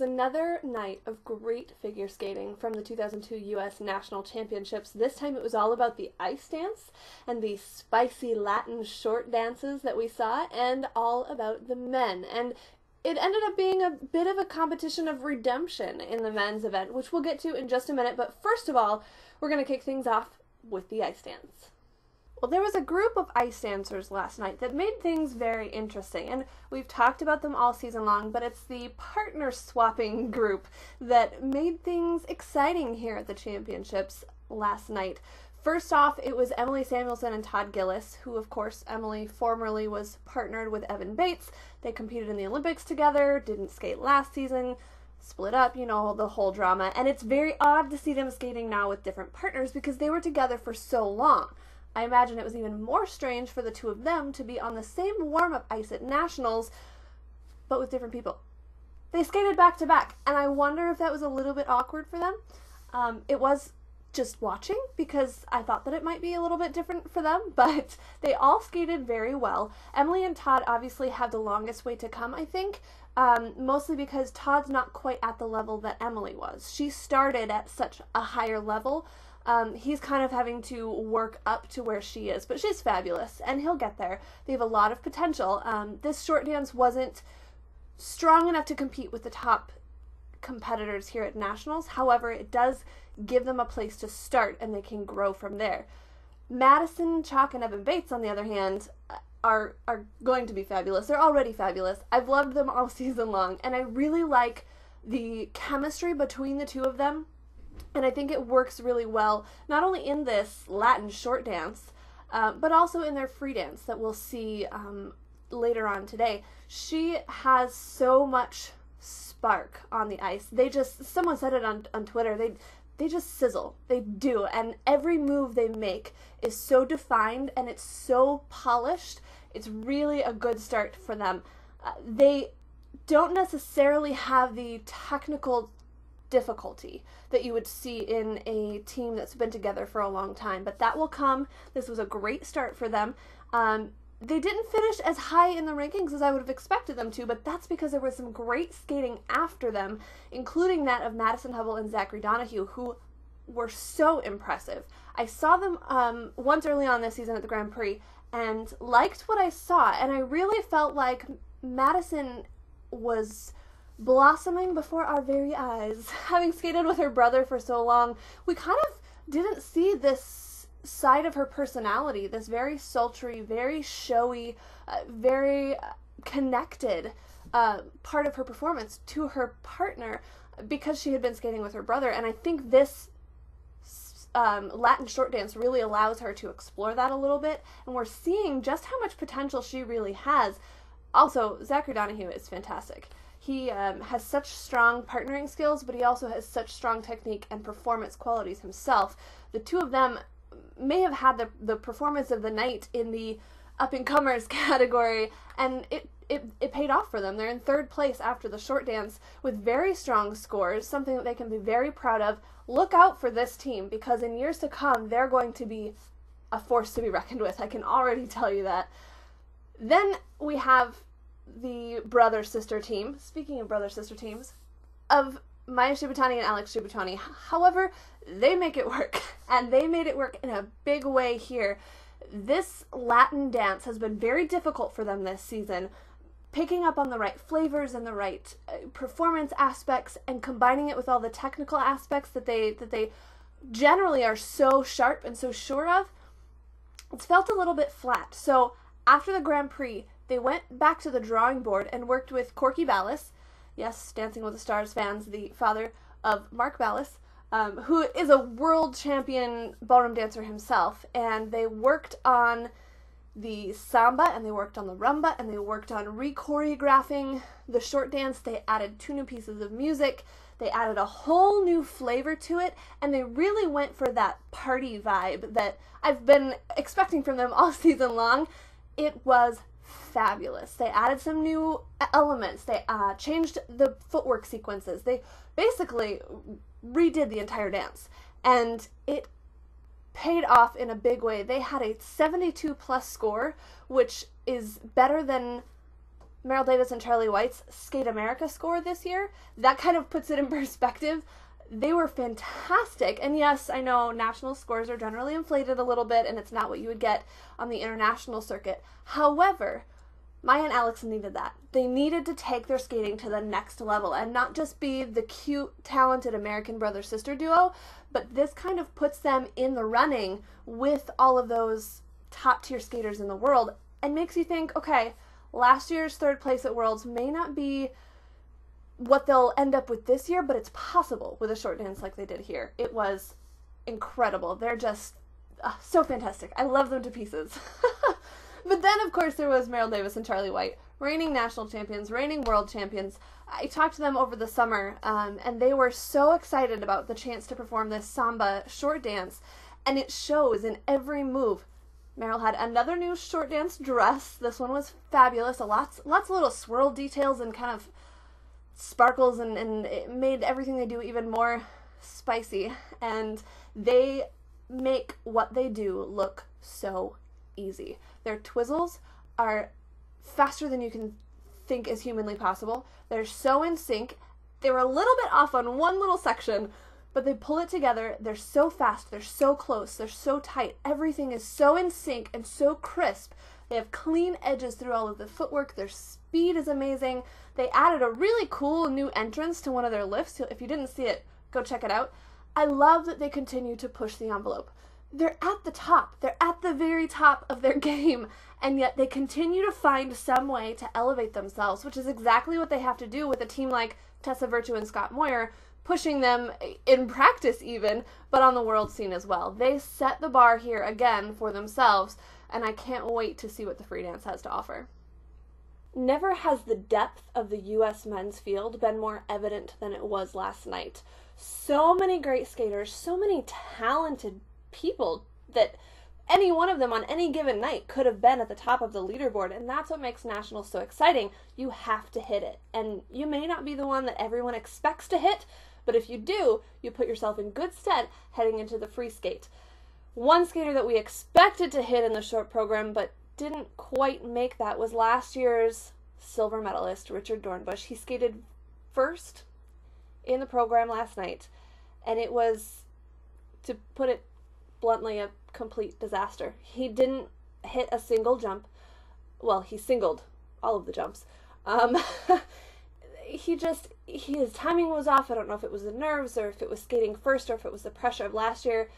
was another night of great figure skating from the 2002 U.S. National Championships. This time it was all about the ice dance and the spicy Latin short dances that we saw, and all about the men. And it ended up being a bit of a competition of redemption in the men's event, which we'll get to in just a minute. But first of all, we're going to kick things off with the ice dance. Well, there was a group of ice dancers last night that made things very interesting, and we've talked about them all season long, but it's the partner swapping group that made things exciting here at the championships last night. First off, it was Emily Samuelson and Todd Gillis, who, of course, Emily formerly was partnered with Evan Bates. They competed in the Olympics together, didn't skate last season, split up, you know, the whole drama, and it's very odd to see them skating now with different partners because they were together for so long. I imagine it was even more strange for the two of them to be on the same warm-up ice at Nationals, but with different people. They skated back to back, and I wonder if that was a little bit awkward for them. It was just watching because I thought that it might be a little bit different for them, but they all skated very well. Emily and Todd obviously have the longest way to come, I think, mostly because Todd's not quite at the level that Emily was. She started at such a higher level. He's kind of having to work up to where she is, but she's fabulous, and he'll get there. They have a lot of potential. This short dance wasn't strong enough to compete with the top competitors here at Nationals. However, it does give them a place to start, and they can grow from there. Madison, Chalk, and Evan Bates, on the other hand, are going to be fabulous. They're already fabulous. I've loved them all season long, and I really like the chemistry between the two of them. And I think it works really well, not only in this Latin short dance, but also in their free dance that we'll see later on today. She has so much spark on the ice. Someone said it on Twitter, they just sizzle. They do. And every move they make is so defined and it's so polished. It's really a good start for them. They don't necessarily have the technical difficulty that you would see in a team that's been together for a long time, but that will come. This was a great start for them. They didn't finish as high in the rankings as I would have expected them to, but that's because there was some great skating after them, including that of Madison Hubble and Zachary Donahue, who were so impressive. I saw them once early on this season at the Grand Prix and liked what I saw, and I really felt like Madison was blossoming before our very eyes. Having skated with her brother for so long, we kind of didn't see this side of her personality, this very sultry, very showy, very connected part of her performance to her partner because she had been skating with her brother. And I think this Latin short dance really allows her to explore that a little bit, and we're seeing just how much potential she really has. Also, Zachary Donahue is fantastic. He has such strong partnering skills, but he also has such strong technique and performance qualities himself. The two of them may have had the performance of the night in the up-and-comers category, and it paid off for them. They're in third place after the short dance with very strong scores, something that they can be very proud of. Look out for this team, because in years to come, they're going to be a force to be reckoned with. I can already tell you that. Then we have the brother-sister team, speaking of brother-sister teams, of Maya Shibutani and Alex Shibutani. However, they make it work, and they made it work in a big way here. This Latin dance has been very difficult for them this season, picking up on the right flavors and the right performance aspects and combining it with all the technical aspects that they generally are so sharp and so sure of. It's felt a little bit flat. So after the Grand Prix, they went back to the drawing board and worked with Corky Ballas, yes, Dancing with the Stars fans, the father of Mark Ballas, who is a world champion ballroom dancer himself, and they worked on the samba, and they worked on the rumba, and they worked on re-choreographing the short dance. They added 2 new pieces of music, they added a whole new flavor to it, and they really went for that party vibe that I've been expecting from them all season long. It was fabulous. They added some new elements. They changed the footwork sequences. They basically redid the entire dance, and it paid off in a big way. They had a 72 plus score, which is better than Meryl Davis and Charlie White's Skate America score this year, that kind of puts it in perspective. They were fantastic. And yes, I know national scores are generally inflated a little bit and it's not what you would get on the international circuit. However, Maya and Alex needed that. They needed to take their skating to the next level and not just be the cute, talented American brother-sister duo, but this kind of puts them in the running with all of those top-tier skaters in the world and makes you think, okay, last year's third place at Worlds may not be what they'll end up with this year, but it's possible with a short dance like they did here. It was incredible. They're just so fantastic. I love them to pieces. But then, of course, there was Meryl Davis and Charlie White, reigning national champions, reigning world champions. I talked to them over the summer, and they were so excited about the chance to perform this samba short dance, and it shows in every move. Meryl had another new short dance dress. This one was fabulous. Lots of little swirl details and kind of sparkles, and it made everything they do even more spicy. And they make what they do look so easy. Their twizzles are faster than you can think is humanly possible. They're so in sync. They were a little bit off on one little section, but they pull it together. They're so fast. They're so close. They're so tight. Everything is so in sync and so crisp. They have clean edges through all of the footwork. Their speed is amazing. They added a really cool new entrance to one of their lifts. If you didn't see it, go check it out. I love that they continue to push the envelope. They're at the top. They're at the very top of their game, and yet they continue to find some way to elevate themselves, which is exactly what they have to do with a team like Tessa Virtue and Scott Moyer, pushing them in practice even, but on the world scene as well. They set the bar here again for themselves, and I can't wait to see what the free dance has to offer. Never has the depth of the U.S. men's field been more evident than it was last night. So many great skaters, so many talented people that any one of them on any given night could have been at the top of the leaderboard, and that's what makes nationals so exciting. You have to hit it, and you may not be the one that everyone expects to hit, but if you do, you put yourself in good stead heading into the free skate. One skater that we expected to hit in the short program but didn't quite make that was last year's silver medalist, Richard Dornbush. He skated first in the program last night, and it was, to put it bluntly, a complete disaster. He didn't hit a single jump. Well, he singled all of the jumps. His timing was off. I don't know if it was the nerves or if it was skating first or if it was the pressure of last year.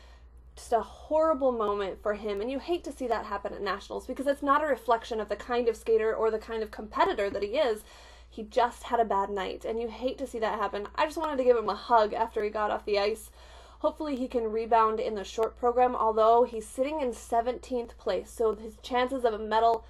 Just a horrible moment for him, and you hate to see that happen at nationals because it's not a reflection of the kind of skater or the kind of competitor that he is. He just had a bad night, and you hate to see that happen. I just wanted to give him a hug after he got off the ice. Hopefully he can rebound in the short program, although he's sitting in 17th place, so his chances of a medal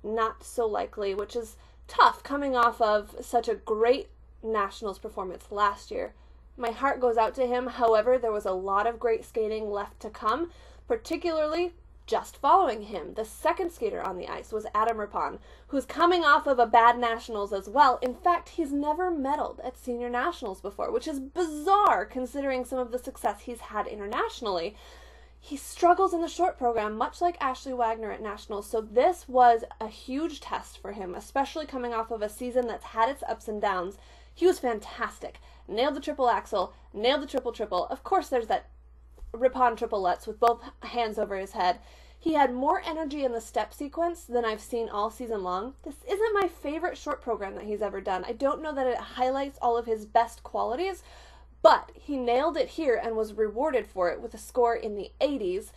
not so likely, which is tough coming off of such a great nationals performance last year. My heart goes out to him. However, there was a lot of great skating left to come, particularly just following him. The second skater on the ice was Adam Rippon, who's coming off of a bad nationals as well. In fact, he's never medaled at senior nationals before, which is bizarre considering some of the success he's had internationally. He struggles in the short program, much like Ashley Wagner at nationals, so this was a huge test for him, especially coming off of a season that's had its ups and downs. He was fantastic. Nailed the triple axel, nailed the triple. Of course, there's that Rippon triple lutz with both hands over his head. He had more energy in the step sequence than I've seen all season long. This isn't my favorite short program that he's ever done. I don't know that it highlights all of his best qualities, but he nailed it here and was rewarded for it with a score in the 80s.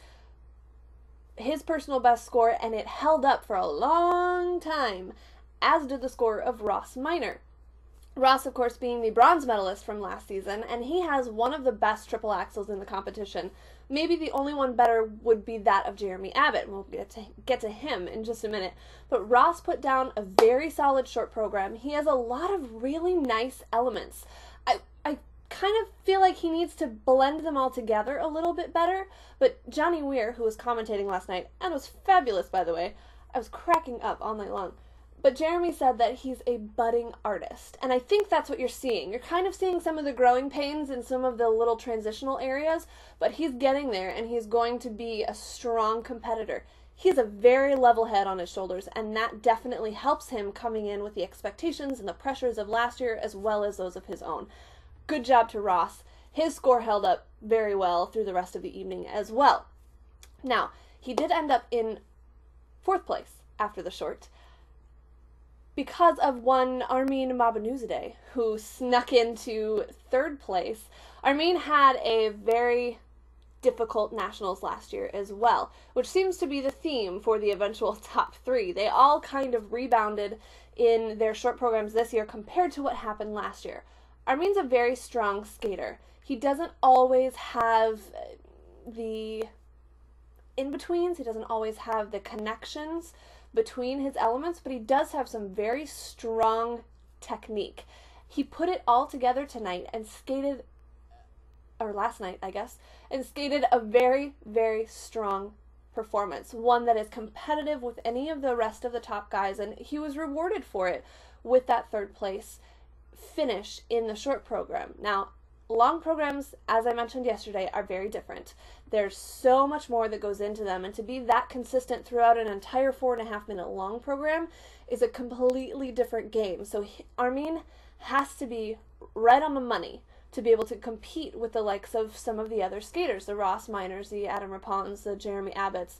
His personal best score, and it held up for a long time, as did the score of Ross Minor. Ross, of course, being the bronze medalist from last season, and he has one of the best triple axels in the competition. Maybe the only one better would be that of Jeremy Abbott, and we'll get to him in just a minute. But Ross put down a very solid short program. He has a lot of really nice elements. I kind of feel like he needs to blend them all together a little bit better, but Johnny Weir, who was commentating last night, and was fabulous, by the way, I was cracking up all night long. But Jeremy said that he's a budding artist, and I think that's what you're seeing. You're kind of seeing some of the growing pains in some of the little transitional areas, but he's getting there, and he's going to be a strong competitor. he has a very level head on his shoulders, and that definitely helps him coming in with the expectations and the pressures of last year as well as those of his own. Good job to Ross. His score held up very well through the rest of the evening as well. Now, he did end up in 4th place after the short because of one Armin Mabanuzadeh, who snuck into 3rd place. Armin had a very difficult nationals last year as well, which seems to be the theme for the eventual top 3. They all kind of rebounded in their short programs this year compared to what happened last year. Armin's a very strong skater. He doesn't always have the in-betweens, he doesn't always have the connections between his elements, but he does have some very strong technique. He put it all together tonight and skated, or last night, I guess, and skated a very, very strong performance, one that is competitive with any of the rest of the top guys, and he was rewarded for it with that 3rd place finish in the short program. Now, long programs, as I mentioned yesterday, are very different. There's so much more that goes into them, and to be that consistent throughout an entire 4.5-minute long program is a completely different game. So Armin has to be right on the money to be able to compete with the likes of some of the other skaters, the Ross Miners, the Adam Rapons, the Jeremy Abbotts,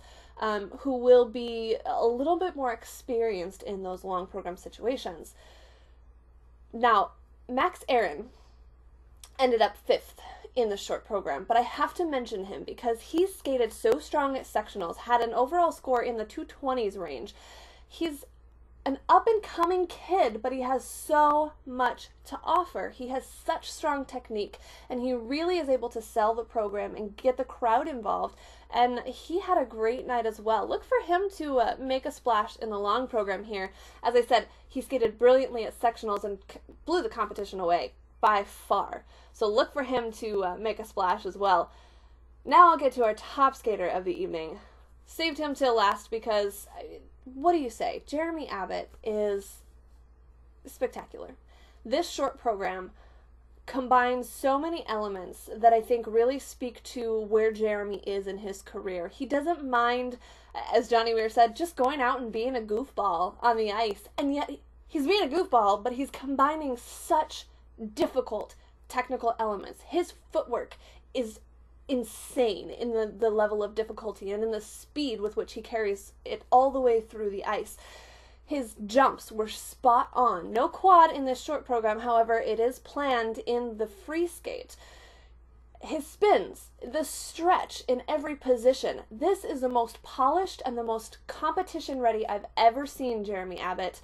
who will be a little bit more experienced in those long program situations. Now, Max Aaron ended up 5th in the short program, but I have to mention him because he skated so strong at sectionals, had an overall score in the 220s range. He's an up-and-coming kid, but he has so much to offer. He has such strong technique, and he really is able to sell the program and get the crowd involved, and he had a great night as well. Look for him to make a splash in the long program here. As I said, he skated brilliantly at sectionals and blew the competition away by far. So look for him to make a splash as well. Now I'll get to our top skater of the evening. Saved him till last because, what do you say? Jeremy Abbott is spectacular. This short program combines so many elements that I think really speak to where Jeremy is in his career. He doesn't mind, as Johnny Weir said, just going out and being a goofball on the ice. And yet he's being a goofball, but he's combining such difficult technical elements. His footwork is insane in the level of difficulty and in the speed with which he carries it all the way through the ice. His jumps were spot on. No quad in this short program, however, it is planned in the free skate. His spins, the stretch in every position. This is the most polished and the most competition ready I've ever seen Jeremy Abbott.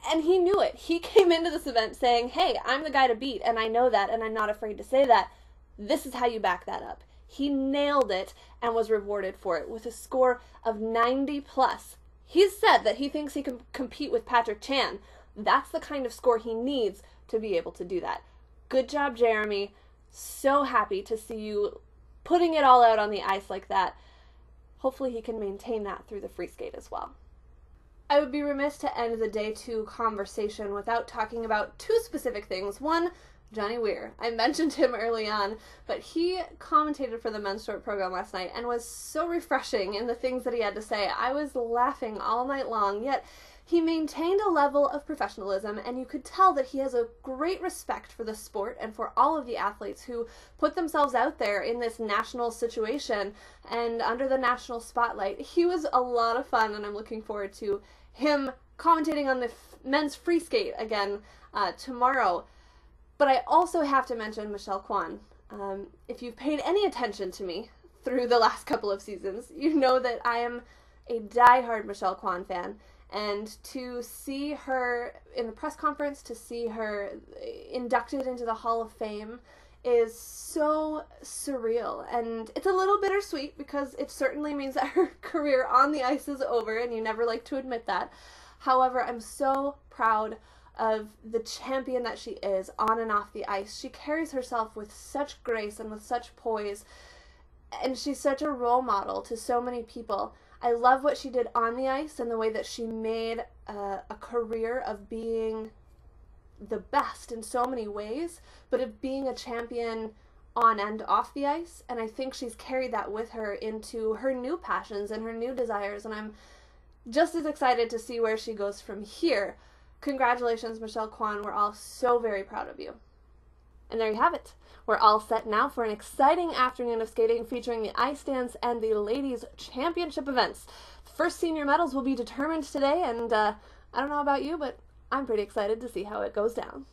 And he knew it. He came into this event saying, hey, I'm the guy to beat, and I know that, and I'm not afraid to say that. This is how you back that up. He nailed it and was rewarded for it with a score of 90 plus. He's said that he thinks he can compete with Patrick Chan. That's the kind of score he needs to be able to do that. Good job, Jeremy. So happy to see you putting it all out on the ice like that. Hopefully he can maintain that through the free skate as well. I would be remiss to end the day 2 conversation without talking about 2 specific things. One, Johnny Weir. I mentioned him early on, but he commentated for the men's short program last night and was so refreshing in the things that he had to say. I was laughing all night long, yet he maintained a level of professionalism, and you could tell that he has a great respect for the sport and for all of the athletes who put themselves out there in this national situation and under the national spotlight. He was a lot of fun, and I'm looking forward to him commentating on the men's free skate again tomorrow. But I also have to mention Michelle Kwan. If you've paid any attention to me through the last couple of seasons, you know that I am a diehard Michelle Kwan fan. And to see her in the press conference, to see her inducted into the Hall of Fame is so surreal. And it's a little bittersweet because it certainly means that her career on the ice is over, and you never like to admit that. However, I'm so proud of the champion that she is on and off the ice. She carries herself with such grace and with such poise, and she's such a role model to so many people. I love what she did on the ice and the way that she made a career of being the best in so many ways, but of being a champion on and off the ice, and I think she's carried that with her into her new passions and her new desires, and I'm just as excited to see where she goes from here. Congratulations, Michelle Kwan. We're all so very proud of you. And there you have it. We're all set now for an exciting afternoon of skating featuring the ice dance and the ladies' championship events. First senior medals will be determined today, and I don't know about you, but I'm pretty excited to see how it goes down.